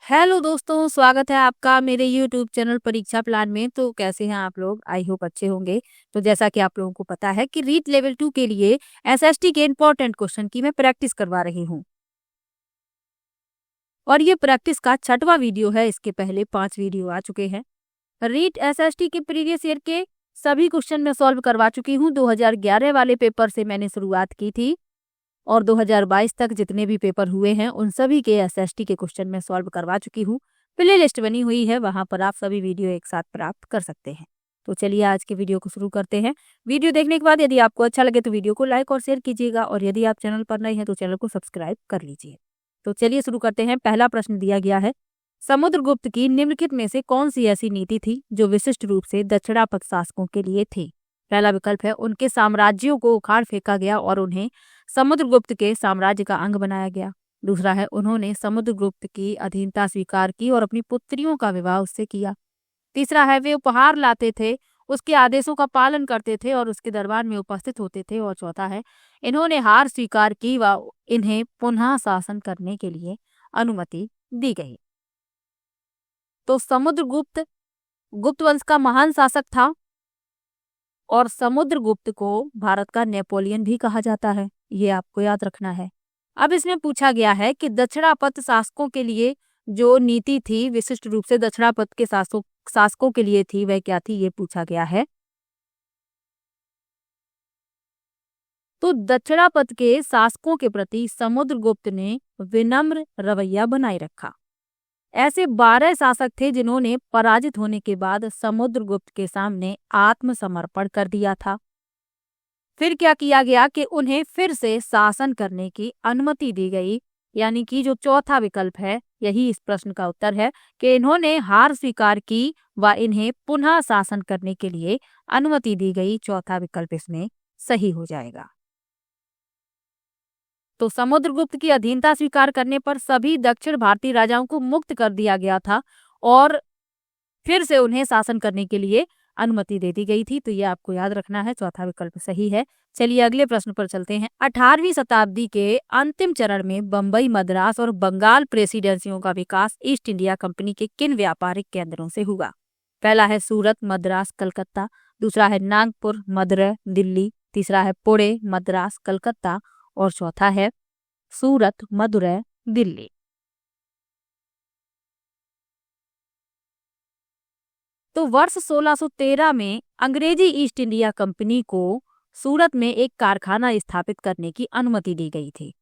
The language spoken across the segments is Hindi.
हेलो दोस्तों, स्वागत है आपका मेरे यूट्यूब चैनल परीक्षा प्लान में। तो कैसे हैं आप लोग? आई होप अच्छे होंगे। तो जैसा कि आप लोगों को पता है कि रीट लेवल 2 के लिए एसएसटी के इम्पोर्टेंट क्वेश्चन की मैं प्रैक्टिस करवा रही हूँ और ये प्रैक्टिस का 6वां वीडियो है। इसके पहले 5 वीडियो आ चुके हैं। रीट एसएसटी के प्रीवियस ईयर के सभी क्वेश्चन मैं सॉल्व करवा चुकी हूँ। 2011 वाले पेपर से मैंने शुरुआत की थी और 2022 तक जितने भी पेपर हुए हैं उन सभी के एसएसटी के क्वेश्चन मैं सॉल्व करवा चुकी हूँ। प्ले लिस्ट बनी हुई है, वहां पर आप सभी वीडियो एक साथ प्राप्त कर सकते हैं। तो चलिए आज के वीडियो को शुरू करते हैं। वीडियो देखने के बाद यदि आपको अच्छा लगे तो वीडियो को लाइक और शेयर कीजिएगा और यदि आप चैनल पर नए हैं तो चैनल को सब्सक्राइब कर लीजिए। तो चलिए शुरू करते हैं। पहला प्रश्न दिया गया है, समुद्रगुप्त की निम्नलिखित में से कौन सी ऐसी नीति थी जो विशिष्ट रूप से दक्षिणापथ शासकों के लिए थी? पहला विकल्प है, उनके साम्राज्यों को उखाड़ फेंका गया और उन्हें समुद्रगुप्त के साम्राज्य का अंग बनाया गया। दूसरा है, उन्होंने समुद्रगुप्त की अधीनता स्वीकार की और अपनी पुत्रियों का विवाह उससे किया। तीसरा है, वे उपहार लाते थे, उसके आदेशों का पालन करते थे और उसके दरबार में उपस्थित होते थे। और चौथा है, इन्होंने हार स्वीकार की व इन्हें पुनः शासन करने के लिए अनुमति दी गई। तो समुद्रगुप्त गुप्त वंश का महान शासक था और समुद्रगुप्त को भारत का नेपोलियन भी कहा जाता है, ये आपको याद रखना है। अब इसमें पूछा गया है कि दक्षिणापथ शासकों के लिए जो नीति थी, विशिष्ट रूप से दक्षिणापथ के शासकों के लिए थी, वह क्या थी, ये पूछा गया है। तो दक्षिणापथ के शासकों के प्रति समुद्रगुप्त ने विनम्र रवैया बनाए रखा। ऐसे 12 शासक थे जिन्होंने पराजित होने के बाद समुद्रगुप्त के सामने आत्मसमर्पण कर दिया था। फिर क्या किया गया कि उन्हें फिर से शासन करने की अनुमति दी गई, यानी कि जो चौथा विकल्प है यही इस प्रश्न का उत्तर है कि इन्होंने हार स्वीकार की व इन्हें पुनः शासन करने के लिए अनुमति दी गई। चौथा विकल्प इसमें सही हो जाएगा। तो समुद्रगुप्त की अधीनता स्वीकार करने पर सभी दक्षिण भारतीय राजाओं को मुक्त कर दिया गया था और फिर से उन्हें शासन करने के लिए अनुमति दे दी गई थी। तो ये आपको याद रखना है, चौथा विकल्प सही है। चलिए अगले प्रश्न पर चलते हैं। 18वीं शताब्दी के अंतिम चरण में बंबई, मद्रास और बंगाल प्रेसिडेंसियों का विकास ईस्ट इंडिया कंपनी के किन व्यापारिक केंद्रों से हुआ? पहला है सूरत, मद्रास, कलकत्ता। दूसरा है नागपुर, मदुरै, दिल्ली। तीसरा है पुणे, मद्रास, कलकत्ता और चौथा है सूरत, मदुरै, दिल्ली। तो वर्ष 1613 में अंग्रेजी ईस्ट इंडिया कंपनी को सूरत में एक कारखाना स्थापित करने की अनुमति दी गई थी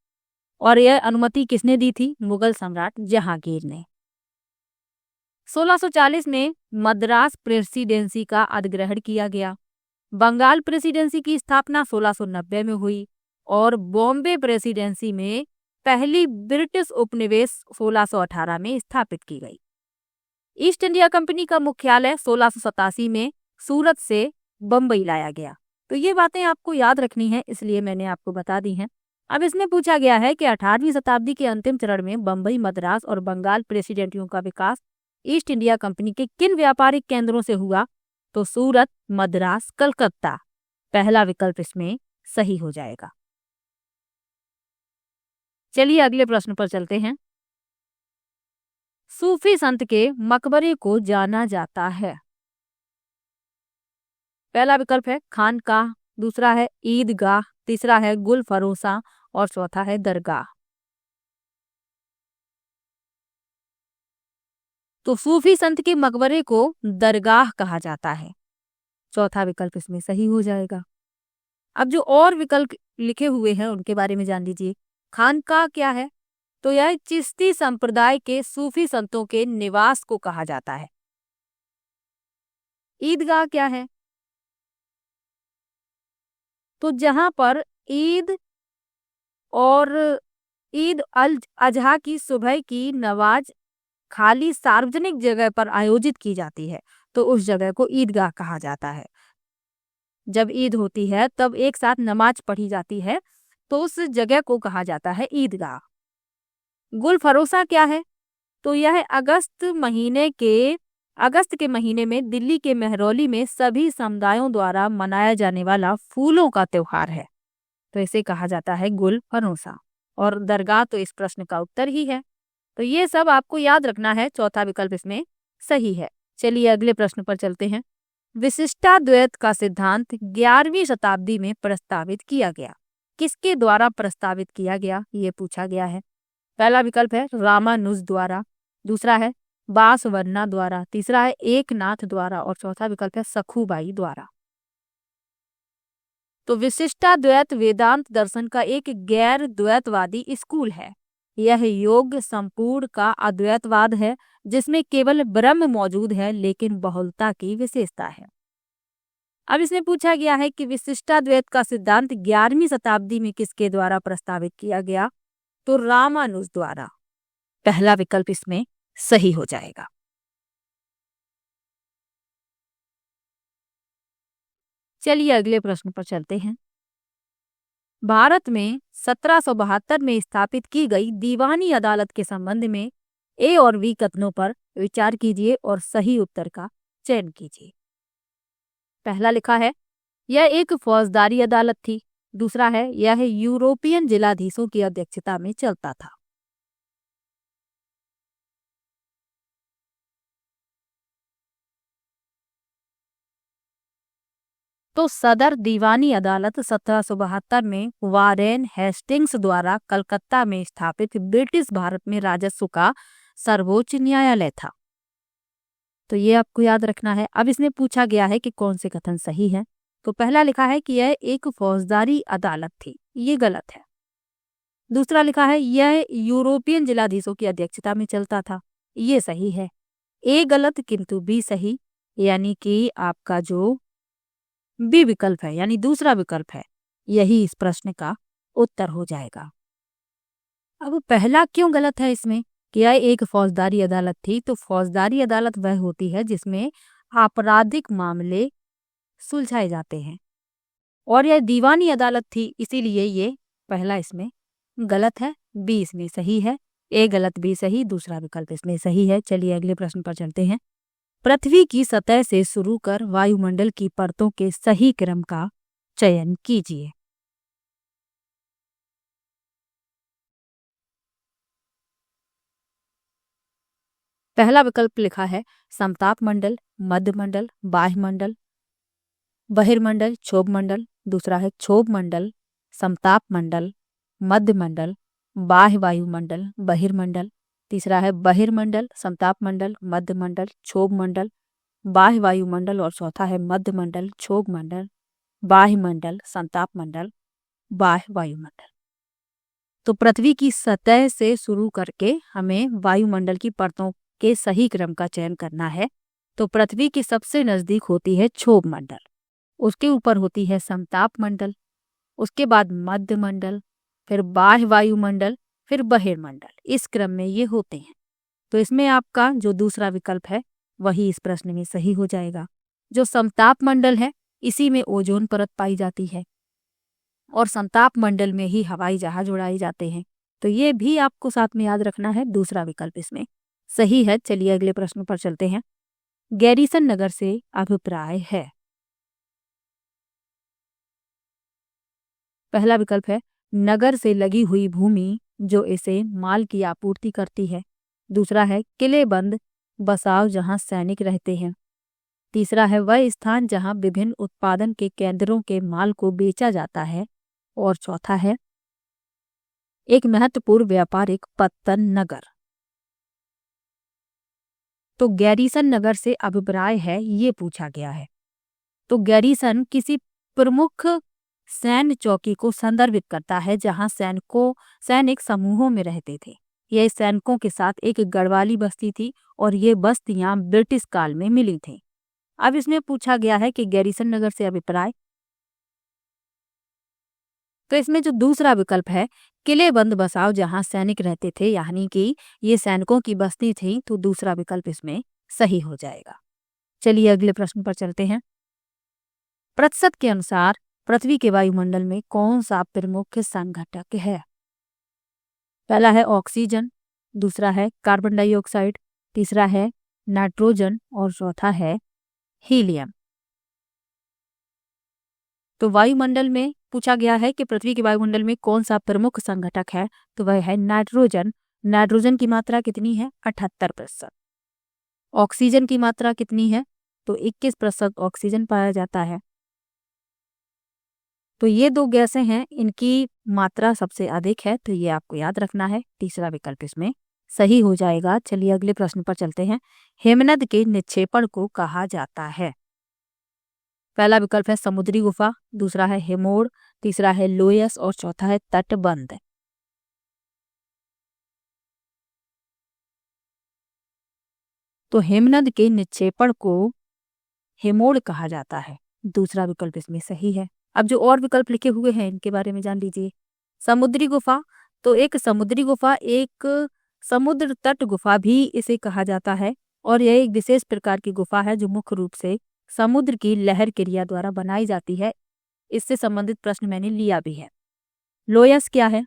और यह अनुमति किसने दी थी? मुगल सम्राट जहांगीर ने। 1640 में मद्रास प्रेसिडेंसी का अधिग्रहण किया गया। बंगाल प्रेसिडेंसी की स्थापना 1690 में हुई और बॉम्बे प्रेसिडेंसी में पहली ब्रिटिश उपनिवेश 1618 में स्थापित की गई। ईस्ट इंडिया कंपनी का मुख्यालय 1687 में सूरत से बंबई लाया गया। तो ये बातें आपको याद रखनी है, इसलिए मैंने आपको बता दी हैं। अब इसमें पूछा गया है कि 18वीं शताब्दी के अंतिम चरण में बंबई, मद्रास और बंगाल प्रेसिडेंसियों का विकास ईस्ट इंडिया कंपनी के किन व्यापारिक केंद्रों से हुआ? तो सूरत, मद्रास, कलकत्ता। पहला विकल्प इसमें सही हो जाएगा। चलिए अगले प्रश्न पर चलते हैं। सूफी संत के मकबरे को जाना जाता है। पहला विकल्प है खानकाह, दूसरा है ईदगाह, तीसरा है गुल फरोसा और चौथा है दरगाह। तो सूफी संत के मकबरे को दरगाह कहा जाता है। चौथा विकल्प इसमें सही हो जाएगा। अब जो और विकल्प लिखे हुए हैं उनके बारे में जान लीजिए। खानकाह क्या है? तो यह चिश्ती संप्रदाय के सूफी संतों के निवास को कहा जाता है। ईदगाह क्या है? तो जहां पर ईद और ईद अल अजहा की सुबह की नमाज खाली सार्वजनिक जगह पर आयोजित की जाती है, तो उस जगह को ईदगाह कहा जाता है। जब ईद होती है तब एक साथ नमाज पढ़ी जाती है, तो उस जगह को कहा जाता है ईदगाह। गुल फरोसा क्या है? तो यह अगस्त के महीने में दिल्ली के मेहरौली में सभी समुदायों द्वारा मनाया जाने वाला फूलों का त्योहार है, तो इसे कहा जाता है गुल फरोसा। और दरगाह तो इस प्रश्न का उत्तर ही है। तो ये सब आपको याद रखना है, चौथा विकल्प इसमें सही है। चलिए अगले प्रश्न पर चलते हैं। विशिष्टाद्वैत का सिद्धांत 11वीं शताब्दी में प्रस्तावित किया गया, किसके द्वारा प्रस्तावित किया गया, ये पूछा गया है। पहला विकल्प है रामानुज द्वारा, दूसरा है बासवन्ना द्वारा, तीसरा है एकनाथ द्वारा और चौथा विकल्प है सखुबाई द्वारा। तो विशिष्टाद्वैत वेदांत दर्शन का एक गैर द्वैतवादी स्कूल है। यह योग संपूर्ण का अद्वैतवाद है, जिसमें केवल ब्रह्म मौजूद है लेकिन बहुलता की विशेषता है। अब इसमें पूछा गया है कि विशिष्टाद्वैत का सिद्धांत 11वीं शताब्दी में किसके द्वारा प्रस्तावित किया गया, तो रामानुज द्वारा। पहला विकल्प इसमें सही हो जाएगा। चलिए अगले प्रश्न पर चलते हैं। भारत में 1772 में स्थापित की गई दीवानी अदालत के संबंध में ए और बी कथनों पर विचार कीजिए और सही उत्तर का चयन कीजिए। पहला लिखा है यह एक फौजदारी अदालत थी, दूसरा है यह यूरोपियन जिलाधीशों की अध्यक्षता में चलता था। तो सदर दीवानी अदालत 1772 में वारेन हेस्टिंग्स द्वारा कलकत्ता में स्थापित ब्रिटिश भारत में राजस्व का सर्वोच्च न्यायालय था। तो ये आपको याद रखना है। अब इसमें पूछा गया है कि कौन से कथन सही है। तो पहला लिखा है कि यह एक फौजदारी अदालत थी, ये गलत है। दूसरा लिखा है यह यूरोपियन जिलाधीशों की अध्यक्षता में चलता था, ये सही है। ए गलत किंतु बी सही, यानी कि आपका जो बी विकल्प है यानी दूसरा विकल्प है, यही इस प्रश्न का उत्तर हो जाएगा। अब पहला क्यों गलत है इसमें कि यह एक फौजदारी अदालत थी, तो फौजदारी अदालत वह होती है जिसमें आपराधिक मामले सुलझाए जाते हैं, और यह दीवानी अदालत थी, इसीलिए ये पहला इसमें गलत है। बी इसमें सही है। ए गलत बी सही, दूसरा विकल्प इसमें सही है। चलिए अगले प्रश्न पर चलते हैं। पृथ्वी की सतह से शुरू कर वायुमंडल की परतों के सही क्रम का चयन कीजिए। पहला विकल्प लिखा है समताप मंडल, मध्य मंडल, बाह्य मंडल, बहिर्मंडल, क्षोभ मंडल। दूसरा है क्षोभ मंडल, समताप मंडल, मध्य मंडल, बाह्य वायुमंडल, बहिर्मंडल। तीसरा है बहिर्मंडल, समताप मंडल, मध्य मंडल, क्षोभ मंडल, बाह्य वायुमंडल और चौथा है मध्य मंडल, क्षोभ मंडल, बाह्य मंडल, संताप मंडल, बाह्य वायुमंडल। तो पृथ्वी की सतह से शुरू करके हमें वायुमंडल की परतों के सही क्रम का चयन करना है। तो पृथ्वी के सबसे नजदीक होती है क्षोभ मंडल, उसके ऊपर होती है समताप मंडल, उसके बाद मध्य मंडल, फिर बाह्य वायुमंडल, फिर बहिर्मंडल। इस क्रम में ये होते हैं। तो इसमें आपका जो दूसरा विकल्प है वही इस प्रश्न में सही हो जाएगा। जो समताप मंडल है इसी में ओजोन परत पाई जाती है और समताप मंडल में ही हवाई जहाज उड़ाए जाते हैं। तो ये भी आपको साथ में याद रखना है, दूसरा विकल्प इसमें सही है। चलिए अगले प्रश्न पर चलते हैं। गैरीसन नगर से अभिप्राय है। पहला विकल्प है नगर से लगी हुई भूमि जो इसे माल की आपूर्ति करती है। दूसरा है किलेबंद बसाव जहां सैनिक रहते हैं। तीसरा है वह स्थान जहां विभिन्न उत्पादन के केंद्रों के माल को बेचा जाता है और चौथा है एक महत्वपूर्ण व्यापारिक पत्तन नगर। तो गैरीसन नगर से अभिप्राय है ये पूछा गया है। तो गैरीसन किसी प्रमुख सैन्य चौकी को संदर्भित करता है जहां सैनिक समूहों में रहते थे। यह सैनिकों के साथ एक गढ़वाली बस्ती थी और ये बस्तियां ब्रिटिश काल में मिली थी। अब इसमें पूछा गया है कि गैरीसन नगर से अभिप्राय, तो इसमें जो दूसरा विकल्प है किलेबंद बसाव जहां सैनिक रहते थे, यानी कि ये सैनिकों की बस्ती थी, तो दूसरा विकल्प इसमें सही हो जाएगा। चलिए अगले प्रश्न पर चलते हैं। प्रतिशत के अनुसार पृथ्वी के वायुमंडल में कौन सा प्रमुख संघटक है? पहला है ऑक्सीजन, दूसरा है कार्बन डाइऑक्साइड, तीसरा है नाइट्रोजन और चौथा है हीलियम। तो वायुमंडल में पूछा गया है कि पृथ्वी के वायुमंडल में कौन सा प्रमुख संघटक है, तो वह है नाइट्रोजन नाइट्रोजन की मात्रा कितनी है? 78%। ऑक्सीजन की मात्रा कितनी है? तो 21% ऑक्सीजन पाया जाता है। तो ये दो गैसें हैं, इनकी मात्रा सबसे अधिक है, तो ये आपको याद रखना है। तीसरा विकल्प इसमें सही हो जाएगा। चलिए अगले प्रश्न पर चलते हैं। हिमनद के निक्षेपण को कहा जाता है? पहला विकल्प है समुद्री गुफा, दूसरा है हिमोड़, तीसरा है लोयस और चौथा है तटबंध। तो हिमनद के निक्षेपण को हिमोड़ कहा जाता है। दूसरा विकल्प इसमें सही है। अब जो और विकल्प लिखे हुए हैं इनके बारे में जान लीजिए। समुद्री गुफा, तो एक समुद्री गुफा एक समुद्र तट गुफा भी इसे कहा जाता है और यह एक विशेष प्रकार की गुफा है जो मुख्य रूप से समुद्र की लहर क्रिया द्वारा बनाई जाती है। इससे संबंधित प्रश्न मैंने लिया भी है। लोयस क्या है?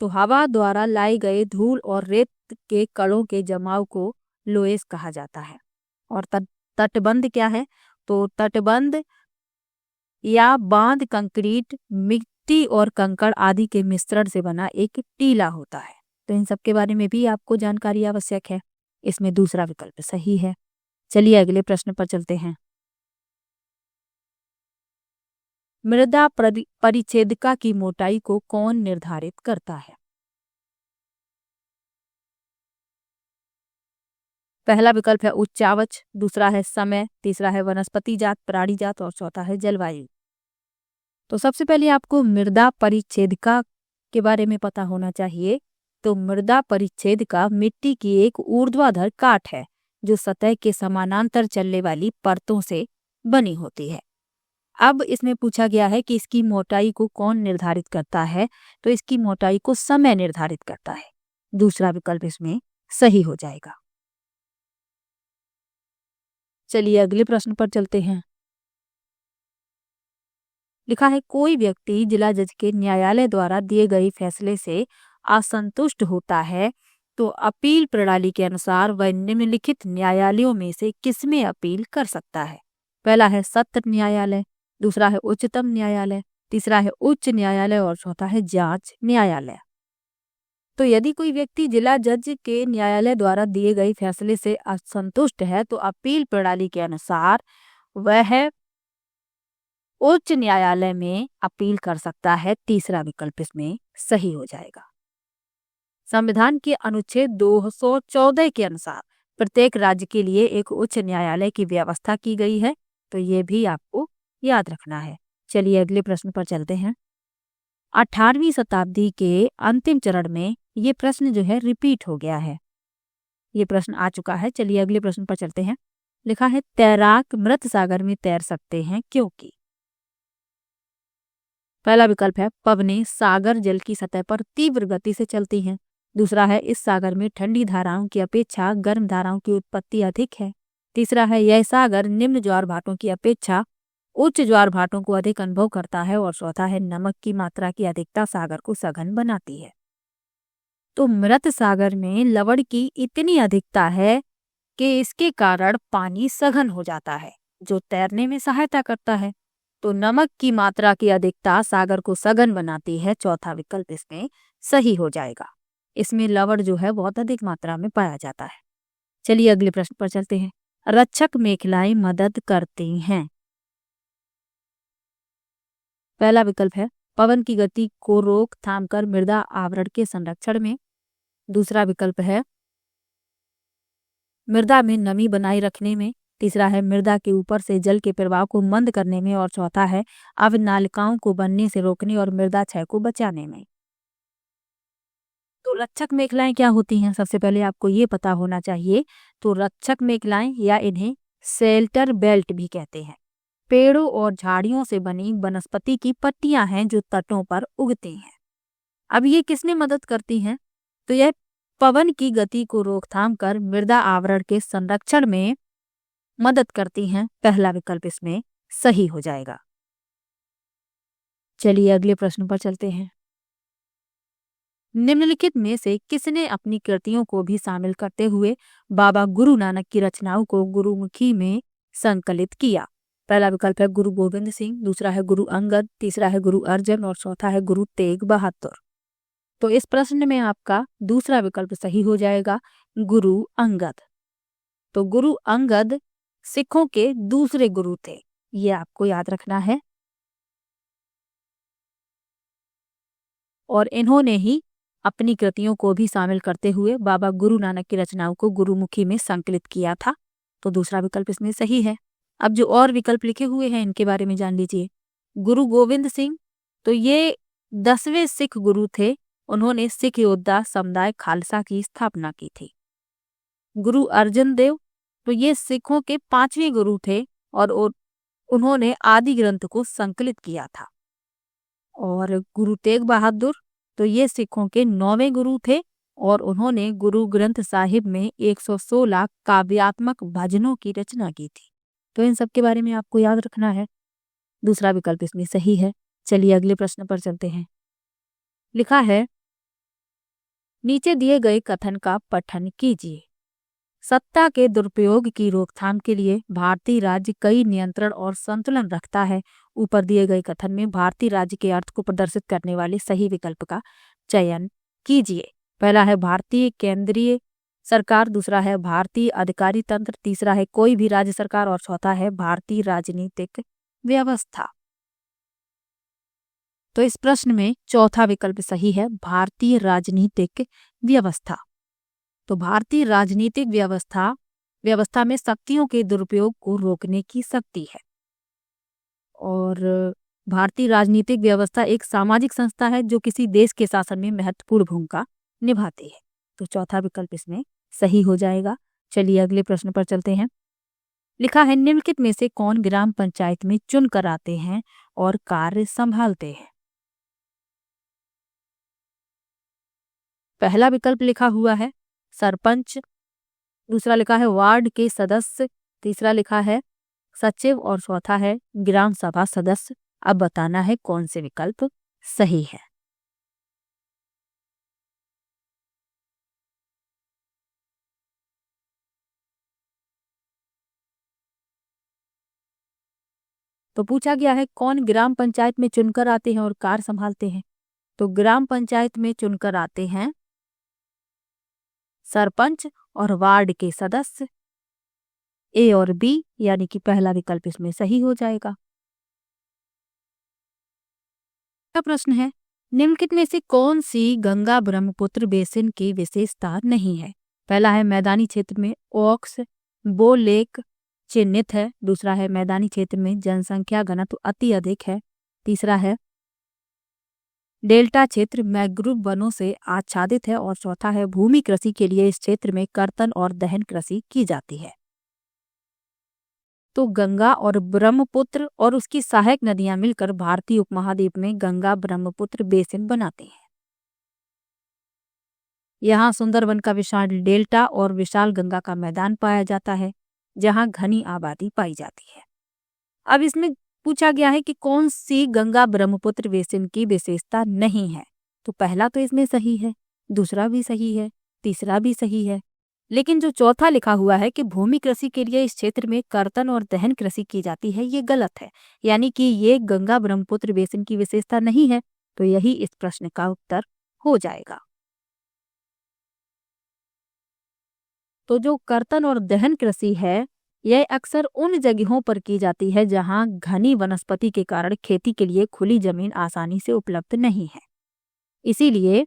तो हवा द्वारा लाई गए धूल और रेत के कणों के जमाव को लोयस कहा जाता है। और तटबंध क्या है? तो तटबंध या बांध कंक्रीट, मिट्टी और कंकड़ आदि के मिश्रण से बना एक टीला होता है। तो इन सब के बारे में भी आपको जानकारी आवश्यक है। इसमें दूसरा विकल्प सही है। चलिए अगले प्रश्न पर चलते हैं। मृदा परिच्छेदिका की मोटाई को कौन निर्धारित करता है? पहला विकल्प है उच्चावच, दूसरा है समय, तीसरा है वनस्पति जात, प्राणी जात और चौथा है जलवायु। तो सबसे पहले आपको मृदा परिच्छेदिका के बारे में पता होना चाहिए। तो मृदा परिच्छेदिका मिट्टी की एक ऊर्ध्वाधर काट है जो सतह के समानांतर चलने वाली परतों से बनी होती है। अब इसमें पूछा गया है कि इसकी मोटाई को कौन निर्धारित करता है? तो इसकी मोटाई को समय निर्धारित करता है। दूसरा विकल्प इसमें सही हो जाएगा। चलिए अगले प्रश्न पर चलते हैं। लिखा है कोई व्यक्ति जिला जज के न्यायालय द्वारा दिए गए फैसले से असंतुष्ट होता है तो अपील प्रणाली के अनुसार वह निम्नलिखित न्यायालयों में से किसमें अपील कर सकता है? पहला है सत्र न्यायालय, दूसरा है उच्चतम न्यायालय, तीसरा है उच्च न्यायालय और चौथा है जांच न्यायालय। तो यदि कोई व्यक्ति जिला जज के न्यायालय द्वारा दिए गए फैसले से असंतुष्ट है तो अपील प्रणाली के अनुसार वह उच्च न्यायालय में अपील कर सकता है। तीसरा विकल्प इसमें सही हो जाएगा। संविधान के अनुच्छेद 214 के अनुसार प्रत्येक राज्य के लिए एक उच्च न्यायालय की व्यवस्था की गई है, तो ये भी आपको याद रखना है। चलिए अगले प्रश्न पर चलते हैं। 18वीं शताब्दी के अंतिम चरण में ये प्रश्न जो है रिपीट हो गया है। ये प्रश्न आ चुका है। चलिए अगले प्रश्न पर चलते हैं। लिखा है तैराक मृत सागर में तैर सकते हैं क्योंकि? पहला विकल्प है पवनें सागर जल की सतह पर तीव्र गति से चलती हैं। दूसरा है इस सागर में ठंडी धाराओं की अपेक्षा गर्म धाराओं की उत्पत्ति अधिक है। तीसरा है यह सागर निम्न ज्वार भाटों की अपेक्षा उच्च ज्वार भाटों को अधिक अनुभव करता है और चौथा है नमक की मात्रा की अधिकता सागर को सघन बनाती है। तो मृत सागर में लवण की इतनी अधिकता है कि इसके कारण पानी सघन हो जाता है जो तैरने में सहायता करता है। तो नमक की मात्रा की अधिकता सागर को सघन बनाती है। चौथा विकल्प इसमें सही हो जाएगा। इसमें लवण जो है बहुत अधिक मात्रा में पाया जाता है। चलिए अगले प्रश्न पर चलते हैं। रक्षक मेखलाएं मदद करती हैं। पहला विकल्प है पवन की गति को रोक थाम कर मृदा आवरण के संरक्षण में। दूसरा विकल्प है मृदा में नमी बनाए रखने में। तीसरा है मृदा के ऊपर से जल के प्रवाह को मंद करने में और चौथा है अवनालिकाओं को बनने से रोकने और मृदा क्षय को बचाने में। तो रक्षक मेखलाएं क्या होती हैं? सबसे पहले आपको ये पता होना चाहिए। तो रक्षक मेखलाएं या इन्हें शेल्टर बेल्ट भी कहते हैं, पेड़ों और झाड़ियों से बनी वनस्पति की पट्टियां हैं जो तटों पर उगती हैं। अब ये किसने मदद करती हैं? तो यह पवन की गति को रोकथाम कर मृदा आवरण के संरक्षण में मदद करती हैं। पहला विकल्प इसमें सही हो जाएगा। चलिए अगले प्रश्न पर चलते हैं। निम्नलिखित में से किसने अपनी कृतियों को भी शामिल करते हुए बाबा गुरु नानक की रचनाओं को गुरुमुखी में संकलित किया? पहला विकल्प है गुरु गोविंद सिंह, दूसरा है गुरु अंगद, तीसरा है गुरु अर्जन और चौथा है गुरु तेग बहादुर। तो इस प्रश्न में आपका दूसरा विकल्प सही हो जाएगा, गुरु अंगद। तो गुरु अंगद सिखों के दूसरे गुरु थे, ये आपको याद रखना है। और इन्होंने ही अपनी कृतियों को भी शामिल करते हुए बाबा गुरु नानक की रचनाओं को गुरुमुखी में संकलित किया था। तो दूसरा विकल्प इसमें सही है। अब जो और विकल्प लिखे हुए हैं इनके बारे में जान लीजिए। गुरु गोविंद सिंह, तो ये 10वें सिख गुरु थे। उन्होंने सिख योद्धा समुदाय खालसा की स्थापना की थी। गुरु अर्जन देव, तो ये सिखों के 5वें गुरु थे और उन्होंने आदि ग्रंथ को संकलित किया था। और गुरु तेग बहादुर, तो ये सिखों के 9वें गुरु थे और उन्होंने गुरु ग्रंथ साहिब में 116 काव्यात्मक भजनों की रचना की थी। तो इन सब के बारे में आपको याद रखना है। दूसरा विकल्प इसमें सही है। चलिए अगले प्रश्न पर चलते हैं। लिखा है, नीचे दिए गए कथन का पठन कीजिए। सत्ता के दुरुपयोग की रोकथाम के लिए भारतीय राज्य कई नियंत्रण और संतुलन रखता है। ऊपर दिए गए कथन में भारतीय राज्य के अर्थ को प्रदर्शित करने वाले सही विकल्प का चयन कीजिए। पहला है भारतीय केंद्रीय सरकार, दूसरा है भारतीय अधिकारी तंत्र, तीसरा है कोई भी राज्य सरकार और चौथा है भारतीय राजनीतिक व्यवस्था। तो इस प्रश्न में चौथा विकल्प सही है, भारतीय राजनीतिक व्यवस्था। तो भारतीय राजनीतिक व्यवस्था में शक्तियों के दुरुपयोग को रोकने की शक्ति है। और भारतीय राजनीतिक व्यवस्था एक सामाजिक संस्था है जो किसी देश के शासन में महत्वपूर्ण भूमिका निभाती है। तो चौथा विकल्प इसमें सही हो जाएगा। चलिए अगले प्रश्न पर चलते हैं। लिखा है, निम्नलिखित में से कौन ग्राम पंचायत में चुन कर आते हैं और कार्य संभालते हैं। पहला विकल्प लिखा हुआ है सरपंच, दूसरा लिखा है वार्ड के सदस्य, तीसरा लिखा है सचिव और चौथा है ग्राम सभा सदस्य। अब बताना है कौन से विकल्प सही है। तो पूछा गया है कौन ग्राम पंचायत में चुनकर आते हैं और कार्य संभालते हैं। तो ग्राम पंचायत में चुनकर आते हैं सरपंच और वार्ड के सदस्य। ए और बी यानी कि पहला विकल्प इसमें सही हो जाएगा। अगला प्रश्न है, निम्नलिखित में से कौन सी गंगा ब्रह्मपुत्र बेसिन की विशेषता नहीं है। पहला है मैदानी क्षेत्र में ऑक्स बो लेक चिन्हित है, दूसरा है मैदानी क्षेत्र में जनसंख्या घनत्व अति अधिक है, तीसरा है डेल्टा क्षेत्र मैंग्रोव वनों से आच्छादित है और चौथा है भूमि कृषि के लिए इस क्षेत्र में कर्तन और दहन कृषि की जाती है। तो गंगा और ब्रह्मपुत्र और उसकी सहायक नदियां मिलकर भारतीय उपमहाद्वीप में गंगा ब्रह्मपुत्र बेसिन बनाते हैं। यहाँ सुंदरवन का विशाल डेल्टा और विशाल गंगा का मैदान पाया जाता है जहाँ घनी आबादी पाई जाती है। अब इसमें पूछा गया है कि कौन सी गंगा ब्रह्मपुत्र बेसिन की विशेषता नहीं है। तो पहला तो इसमें सही है, दूसरा भी सही है, तीसरा भी सही है, लेकिन जो चौथा लिखा हुआ है कि भूमि कृषि के लिए इस क्षेत्र में कर्तन और दहन कृषि की जाती है, ये गलत है। यानी कि ये गंगा ब्रह्मपुत्र बेसिन की विशेषता नहीं है। तो यही इस प्रश्न का उत्तर हो जाएगा। तो जो कर्तन और दहन कृषि है यह अक्सर उन जगहों पर की जाती है जहां घनी वनस्पति के कारण खेती के लिए खुली जमीन आसानी से उपलब्ध नहीं है। इसीलिए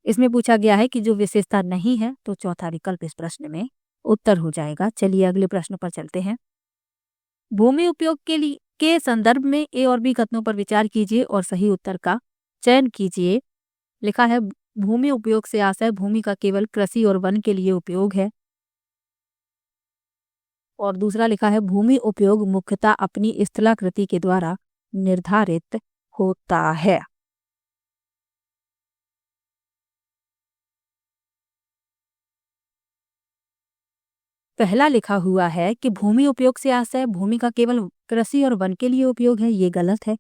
इसमें पूछा गया है कि जो विशेषता नहीं है, तो चौथा विकल्प इस प्रश्न में उत्तर हो जाएगा। चलिए अगले प्रश्न पर चलते हैं। भूमि उपयोग के संदर्भ में ए और बी कथनों पर विचार कीजिए और सही उत्तर का चयन कीजिए। लिखा है, भूमि उपयोग से आशय भूमि का केवल कृषि और वन के लिए उपयोग है। और दूसरा लिखा है, भूमि उपयोग मुख्यतः अपनी स्थलाकृति के द्वारा निर्धारित होता है। पहला लिखा हुआ है कि भूमि उपयोग से आशय भूमि का केवल कृषि और वन के लिए उपयोग है, ये गलत है,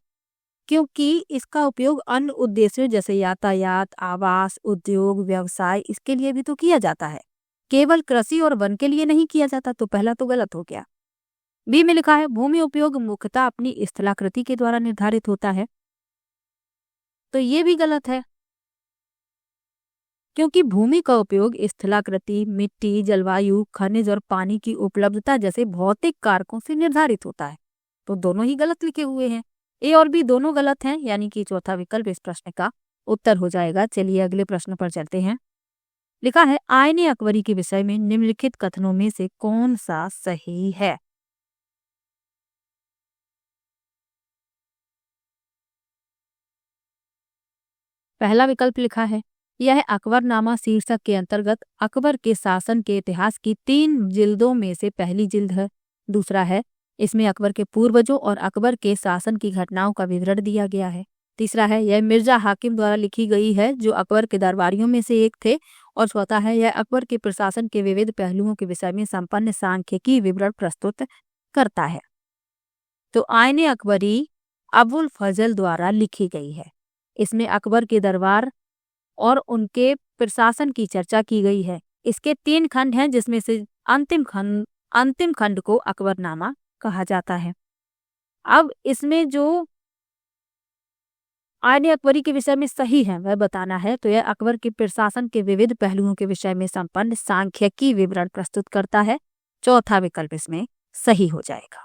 क्योंकि इसका उपयोग अन्य उद्देश्यों जैसे यातायात, आवास, उद्योग, व्यवसाय इसके लिए भी तो किया जाता है, केवल कृषि और वन के लिए नहीं किया जाता। तो पहला तो गलत हो गया। बी में लिखा है, भूमि उपयोग मुख्यतः अपनी स्थलाकृति के द्वारा निर्धारित होता है, तो ये भी गलत है। क्योंकि भूमि का उपयोग स्थलाकृति, मिट्टी, जलवायु, खनिज और पानी की उपलब्धता जैसे भौतिक कारकों से निर्धारित होता है। तो दोनों ही गलत लिखे हुए हैं, ए और बी दोनों गलत हैं, यानी कि चौथा विकल्प इस प्रश्न का उत्तर हो जाएगा। चलिए अगले प्रश्न पर चलते हैं। लिखा है आईने अकबरी के विषय में निम्नलिखित कथनों में से कौन सा सही है। पहला विकल्प लिखा है यह अकबरनामा शीर्षक के अंतर्गत अकबर के शासन के इतिहास की 3 जिल्दों में से पहली जिल्द है। दूसरा है इसमें अकबर के पूर्वजों और अकबर के शासन की घटनाओं का विवरण दिया गया है। तीसरा है यह मिर्जा हाकिम द्वारा लिखी गई है जो अकबर के दरबारियों में से एक थे। और चौथा है यह अकबर के प्रशासन के विविध पहलुओं के विषय में संपन्न सांख्यिकी विवरण प्रस्तुत करता है। तो आईने अकबरी अबुल फजल द्वारा लिखी गई है। इसमें अकबर के दरबार और उनके प्रशासन की चर्चा की गई है। इसके 3 खंड हैं जिसमें से अंतिम खंड को अकबरनामा कहा जाता है। अब इसमें जो आईने अकबरी के विषय में सही है वह बताना है, तो यह अकबर के प्रशासन के विविध पहलुओं के विषय में संपन्न सांख्यिकी विवरण प्रस्तुत करता है। चौथा विकल्प इसमें सही हो जाएगा।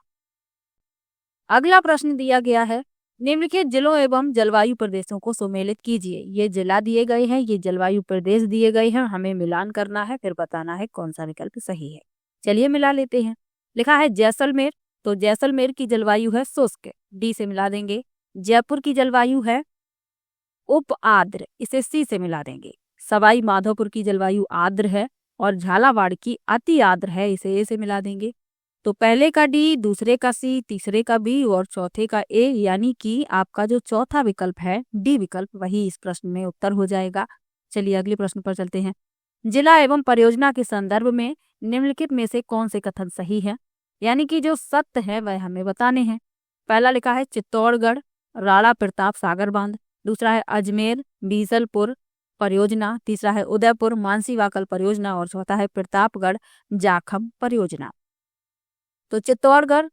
अगला प्रश्न दिया गया है निम्नलिखित जिलों एवं जलवायु प्रदेशों को सुमेलित कीजिए। ये जिला दिए गए हैं, ये जलवायु प्रदेश दिए गए हैं, हमें मिलान करना है, फिर बताना है कौन सा विकल्प सही है। चलिए मिला लेते हैं। लिखा है जैसलमेर, तो जैसलमेर की जलवायु है शुष्क, डी से मिला देंगे। जयपुर की जलवायु है उप आर्द्र, इसे सी से मिला देंगे। सवाई माधोपुर की जलवायु आर्द्र है और झालावाड़ की अति आर्द्र है, इसे ए से मिला देंगे। तो पहले का डी, दूसरे का सी, तीसरे का बी और चौथे का ए, यानी कि आपका जो चौथा विकल्प है डी विकल्प वही इस प्रश्न में उत्तर हो जाएगा। चलिए अगले प्रश्न पर चलते हैं। जिला एवं परियोजना के संदर्भ में निम्नलिखित में से कौन से कथन सही है, यानी कि जो सत्य है वह हमें बताने हैं। पहला लिखा है चित्तौड़गढ़ राणा प्रताप सागर बांध, दूसरा है अजमेर बीसलपुर परियोजना, तीसरा है उदयपुर मानसी वाकल परियोजना और चौथा है प्रतापगढ़ जाखम परियोजना। तो चित्तौड़गढ़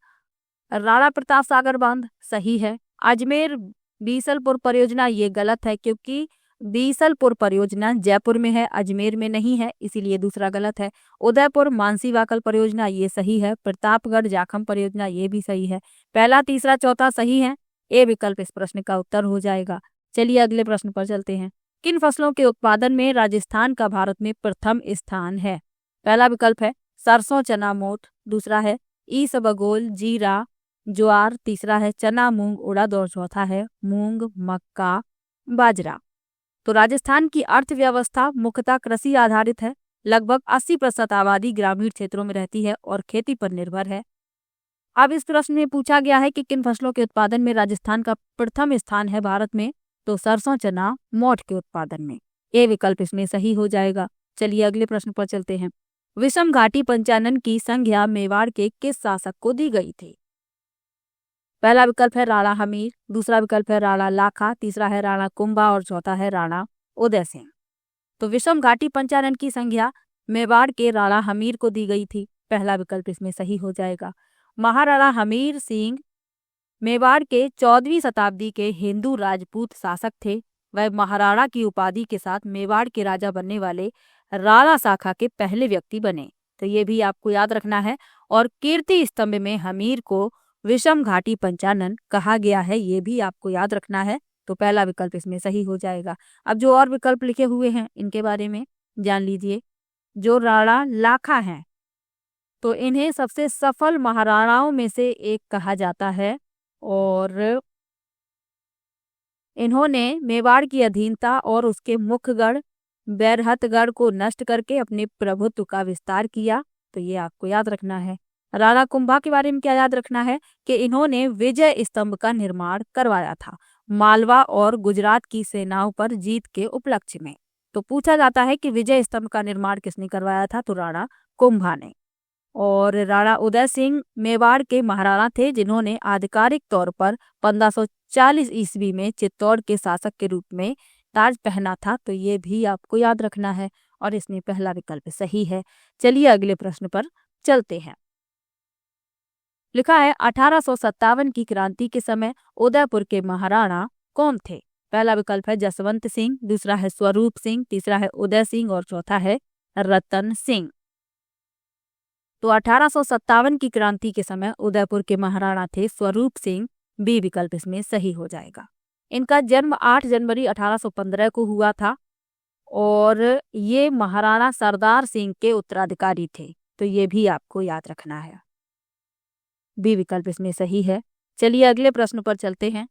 राणा प्रताप सागर बांध सही है। अजमेर बीसलपुर परियोजना ये गलत है, क्योंकि बीसलपुर परियोजना जयपुर में है, अजमेर में नहीं है, इसीलिए दूसरा गलत है। उदयपुर मानसी वाकल परियोजना ये सही है। प्रतापगढ़ जाखम परियोजना ये भी सही है। पहला, तीसरा, चौथा सही है। ए विकल्प इस प्रश्न का उत्तर हो जाएगा। चलिए अगले प्रश्न पर चलते हैं। किन फसलों के उत्पादन में राजस्थान का भारत में प्रथम स्थान है? पहला विकल्प है सरसों चना मोठ, दूसरा है ईसबगोल जीरा ज्वार, तीसरा है चना मूंग उड़द और चौथा है मूंग मक्का बाजरा। तो राजस्थान की अर्थव्यवस्था मुख्यतः कृषि आधारित है। लगभग 80% आबादी ग्रामीण क्षेत्रों में रहती है और खेती पर निर्भर है। अब इस प्रश्न में पूछा गया है कि किन फसलों के उत्पादन में राजस्थान का प्रथम स्थान है भारत में, तो सरसों चना मोठ के उत्पादन में। ए विकल्प इसमें सही हो जाएगा। चलिए अगले प्रश्न पर चलते हैं। विषम घाटी पंचानन की संज्ञा मेवाड़ के किस शासक को दी गई थी? पहला विकल्प है राणा हमीर, दूसरा विकल्प है राणा लाखा, तीसरा है राणा कुंभा और चौथा है राणा उदय सिंह। तो विषम घाटी पंचानन की संज्ञा मेवाड़ के राणा हमीर को दी गई थी। पहला विकल्प इसमें सही हो जाएगा। महाराणा हमीर सिंह मेवाड़ के 14वीं शताब्दी के हिंदू राजपूत शासक थे। वह महाराणा की उपाधि के साथ मेवाड़ के राजा बनने वाले राणा शाखा के पहले व्यक्ति बने। तो ये भी आपको याद रखना है। और कीर्ति स्तंभ में हमीर को विषम घाटी पंचानन कहा गया है, ये भी आपको याद रखना है। तो पहला विकल्प इसमें सही हो जाएगा। अब जो और विकल्प लिखे हुए हैं इनके बारे में जान लीजिए। जो राणा लाखा हैं तो इन्हें सबसे सफल महाराणाओं में से एक कहा जाता है और इन्होंने मेवाड़ की अधीनता और उसके मुख्यगढ़ बैरहतगढ़ को नष्ट करके अपने प्रभुत्व का विस्तार किया। तो ये आपको याद रखना है। राणा कुंभा के बारे में क्या याद रखना है कि इन्होंने विजय स्तंभ का निर्माण करवाया था मालवा और गुजरात की सेनाओं पर जीत के उपलक्ष्य में। तो पूछा जाता है कि विजय स्तंभ का निर्माण किसने करवाया था, तो राणा कुंभा ने। और राणा उदय सिंह मेवाड़ के महाराणा थे जिन्होंने आधिकारिक तौर पर 1540 ईस्वी में चित्तौड़ के शासक के रूप में ताज पहना था। तो ये भी आपको याद रखना है और इसमें पहला विकल्प सही है। चलिए अगले प्रश्न पर चलते हैं। लिखा है 1857 की क्रांति के समय उदयपुर के महाराणा कौन थे? पहला विकल्प है जसवंत सिंह, दूसरा है स्वरूप सिंह, तीसरा है उदय सिंह और चौथा है रतन सिंह। तो 1857 की क्रांति के समय उदयपुर के महाराणा थे स्वरूप सिंह। बी विकल्प इसमें सही हो जाएगा। इनका जन्म 8 जनवरी 1815 को हुआ था और ये महाराणा सरदार सिंह के उत्तराधिकारी थे। तो ये भी आपको याद रखना है। बी विकल्प इसमें सही है। चलिए अगले प्रश्न पर चलते हैं।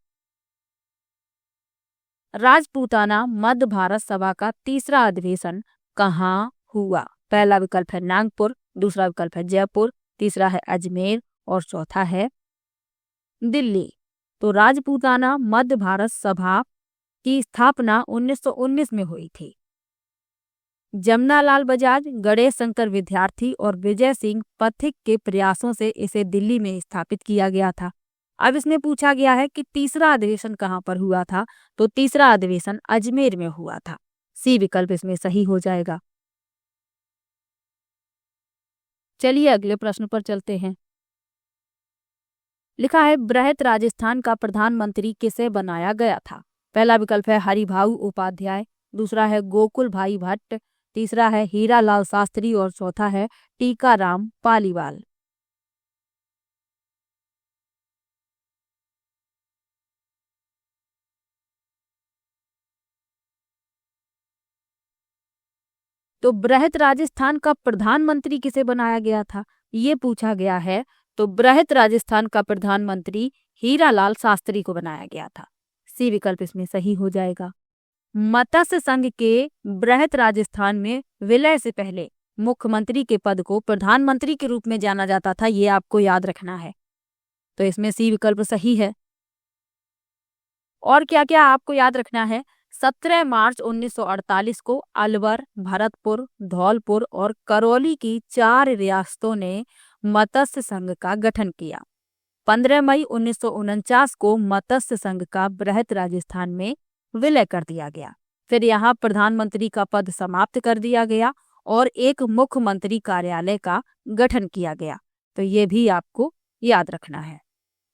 राजपूताना मध्य भारत सभा का तीसरा अधिवेशन कहाँ हुआ? पहला विकल्प है नागपुर, दूसरा विकल्प है जयपुर, तीसरा है अजमेर और चौथा है दिल्ली। तो राजपूताना मध्य भारत सभा की स्थापना 1919 में हुई थी। जमनालाल बजाज, गणेश शंकर विद्यार्थी और विजय सिंह पथिक के प्रयासों से इसे दिल्ली में स्थापित किया गया था। अब इसमें पूछा गया है कि तीसरा अधिवेशन कहाँ पर हुआ था? तो तीसरा अधिवेशन अजमेर में हुआ था। सी विकल्प इसमें सही हो जाएगा। चलिए अगले प्रश्न पर चलते हैं। लिखा है बृहत राजस्थान का प्रधानमंत्री किसे बनाया गया था? पहला विकल्प है हरिभाऊ उपाध्याय, दूसरा है गोकुल भाई भट्ट, तीसरा है हीरालाल शास्त्री और चौथा है टीकाराम पालीवाल। तो बृहत राजस्थान का प्रधानमंत्री किसे बनाया गया था, ये पूछा गया है। तो बृहत राजस्थान का प्रधानमंत्री हीरालाल शास्त्री को बनाया गया था। सी विकल्प इसमें सही हो जाएगा। मत्स्य संघ के बृहत राजस्थान में विलय से पहले मुख्यमंत्री के पद को प्रधानमंत्री के रूप में जाना जाता था। ये आपको याद रखना है। तो इसमें सी विकल्प सही है। और क्या क्या आपको याद रखना है? 17 मार्च 1948 को अलवर, भरतपुर, धौलपुर और करौली की 4 रियासतों ने मत्स्य संघ का गठन किया। 15 मई 1949 को मत्स्य संघ का बृहत राजस्थान में विलय कर दिया गया। फिर यहाँ प्रधानमंत्री का पद समाप्त कर दिया गया और एक मुख्यमंत्री कार्यालय का गठन किया गया। तो ये भी आपको याद रखना है।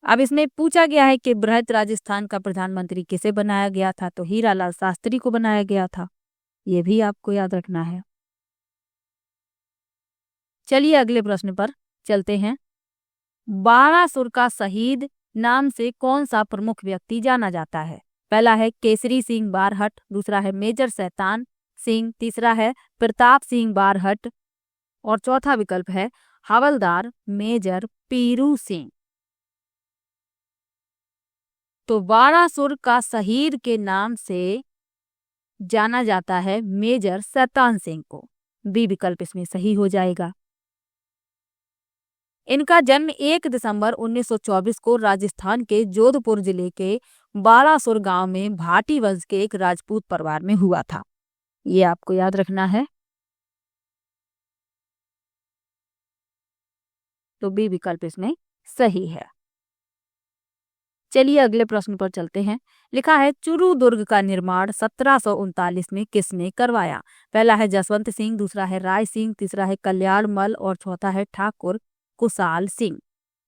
अब इसमें पूछा गया है कि बृहत राजस्थान का प्रधानमंत्री किसे बनाया गया था? तो हीरालाल शास्त्री को बनाया गया था। ये भी आपको याद रखना है। चलिए अगले प्रश्न पर चलते हैं। बाणासुर का शहीद नाम से कौन सा प्रमुख व्यक्ति जाना जाता है? पहला है केसरी सिंह बारहट, दूसरा है मेजर शैतान सिंह, तीसरा है प्रताप सिंह बारहट और चौथा विकल्प है हवलदार मेजर पीरू सिंह। तो बाणासुर का शहीद के नाम से जाना जाता है मेजर शैतान सिंह को। बी विकल्प इसमें सही हो जाएगा। इनका जन्म 1 दिसंबर 1924 को राजस्थान के जोधपुर जिले के बालासुर गांव में भाटी वंश के एक राजपूत परिवार में हुआ था। ये आपको याद रखना है। तो बी विकल्प इसमें सही है। चलिए अगले प्रश्न पर चलते हैं। लिखा है चूरू दुर्ग का निर्माण 1739 में किसने करवाया? पहला है जसवंत सिंह, दूसरा है राय सिंह, तीसरा है कल्याण मल और चौथा है ठाकुर कुशाल सिंह।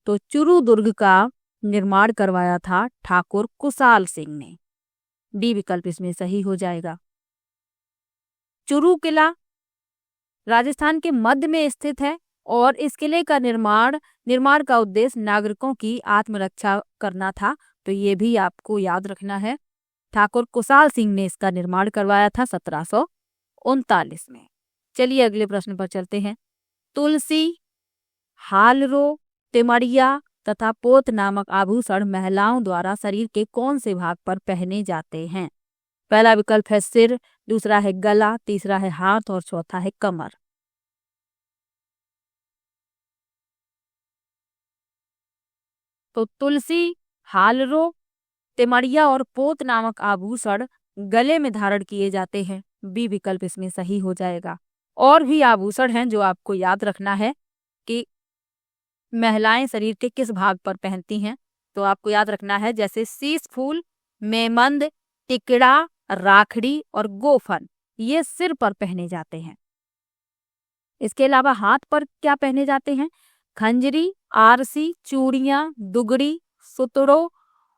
तो चूरू दुर्ग का निर्माण करवाया था ठाकुर कुशाल सिंह ने। डी विकल्प इसमें सही हो जाएगा। चूरू किला राजस्थान के मध्य में स्थित है और इस किले का निर्माण का उद्देश्य नागरिकों की आत्मरक्षा करना था। तो ये भी आपको याद रखना है। ठाकुर कुशाल सिंह ने इसका निर्माण करवाया था 1739 में। चलिए अगले प्रश्न पर चलते हैं। तुलसी, हालरो, तिमड़िया तथा पोत नामक आभूषण महिलाओं द्वारा शरीर के कौन से भाग पर पहने जाते हैं? पहला विकल्प है सिर, दूसरा है गला, तीसरा है हाथ और चौथा है कमर। तो तुलसी, हालरो, तिमड़िया और पोत नामक आभूषण गले में धारण किए जाते हैं। बी विकल्प इसमें सही हो जाएगा। और भी आभूषण हैं जो आपको याद रखना है कि महिलाएं शरीर के किस भाग पर पहनती हैं। तो आपको याद रखना है जैसे शीश फूल, मेमंद, टिकड़ा, राखड़ी और गोफन, ये सिर पर पहने जाते हैं। इसके अलावा हाथ पर क्या पहने जाते हैं? खंजरी, आरसी, चूड़ियां, दुगड़ी, सुतड़ो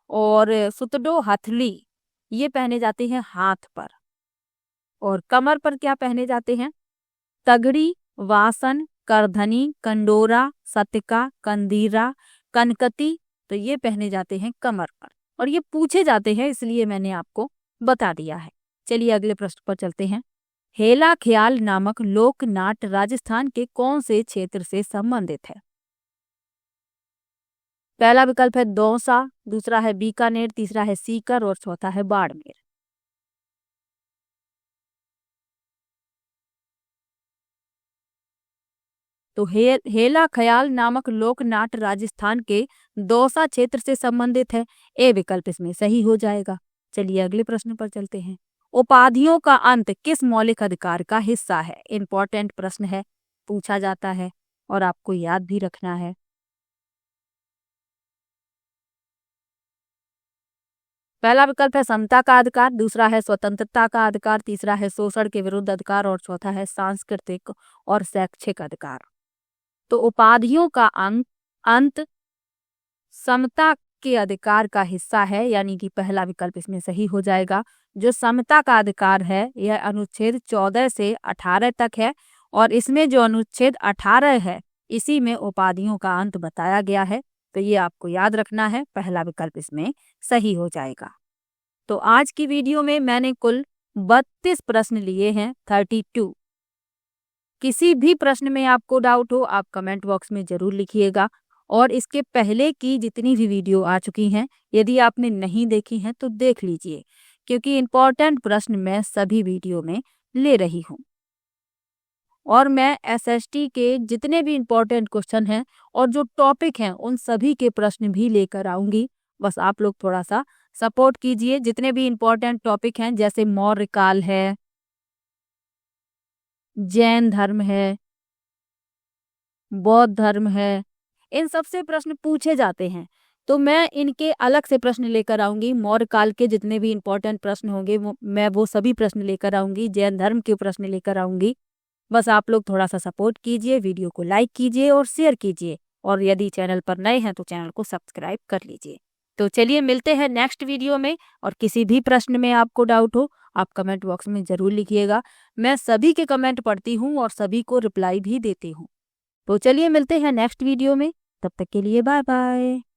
और सुतडो हथली, ये पहने जाते हैं हाथ पर। और कमर पर क्या पहने जाते हैं? तगड़ी, वासन, करधनी, कंडोरा, सतिका, कंदीरा, कनकती, तो ये पहने जाते हैं कमर पर। और ये पूछे जाते हैं, इसलिए मैंने आपको बता दिया है। चलिए अगले प्रश्न पर चलते हैं। हेला ख्याल नामक लोक नाट्य राजस्थान के कौन से क्षेत्र से संबंधित है? पहला विकल्प है दौसा, दूसरा है बीकानेर, तीसरा है सीकर और चौथा है बाड़मेर। तो हेला ख्याल नामक लोक नाट्य राजस्थान के दौसा क्षेत्र से संबंधित है। ए विकल्प इसमें सही हो जाएगा। चलिए अगले प्रश्न पर चलते हैं। उपाधियों का अंत किस मौलिक अधिकार का हिस्सा है? इंपॉर्टेंट प्रश्न है, पूछा जाता है और आपको याद भी रखना है। पहला विकल्प है समता का अधिकार, दूसरा है स्वतंत्रता का अधिकार, तीसरा है शोषण के विरुद्ध अधिकार और चौथा है सांस्कृतिक और शैक्षिक अधिकार। तो उपाधियों का अंत समता के अधिकार का हिस्सा है, यानी कि पहला विकल्प इसमें सही हो जाएगा। जो समता का अधिकार है यह अनुच्छेद 14 से 18 तक है और इसमें जो अनुच्छेद 18 है इसी में उपाधियों का अंत बताया गया है। तो ये आपको याद रखना है, पहला विकल्प इसमें सही हो जाएगा। तो आज की वीडियो में मैंने कुल 32 प्रश्न लिए हैं, 32। किसी भी प्रश्न में आपको डाउट हो आप कमेंट बॉक्स में जरूर लिखिएगा। और इसके पहले की जितनी भी वीडियो आ चुकी हैं यदि आपने नहीं देखी हैं तो देख लीजिए, क्योंकि इम्पोर्टेंट प्रश्न मैं सभी वीडियो में ले रही हूँ। और मैं एसएसटी के जितने भी इम्पोर्टेंट क्वेश्चन हैं और जो टॉपिक हैं उन सभी के प्रश्न भी लेकर आऊंगी। बस आप लोग थोड़ा सा सपोर्ट कीजिए। जितने भी इम्पोर्टेंट टॉपिक हैं जैसे मौर्य काल है, जैन धर्म है, बौद्ध धर्म है, इन सब से प्रश्न पूछे जाते हैं। तो मैं इनके अलग से प्रश्न लेकर आऊंगी। मौर्य काल के जितने भी इम्पोर्टेंट प्रश्न होंगे मैं वो सभी प्रश्न लेकर आऊंगी। जैन धर्म के प्रश्न लेकर आऊंगी। बस आप लोग थोड़ा सा सपोर्ट कीजिए, वीडियो को लाइक कीजिए और शेयर कीजिए। और यदि चैनल पर नए हैं तो चैनल को सब्सक्राइब कर लीजिए। तो चलिए मिलते हैं नेक्स्ट वीडियो में। और किसी भी प्रश्न में आपको डाउट हो आप कमेंट बॉक्स में ज़रूर लिखिएगा। मैं सभी के कमेंट पढ़ती हूँ और सभी को रिप्लाई भी देती हूँ। तो चलिए मिलते हैं नेक्स्ट वीडियो में, तब तक के लिए बाय बाय।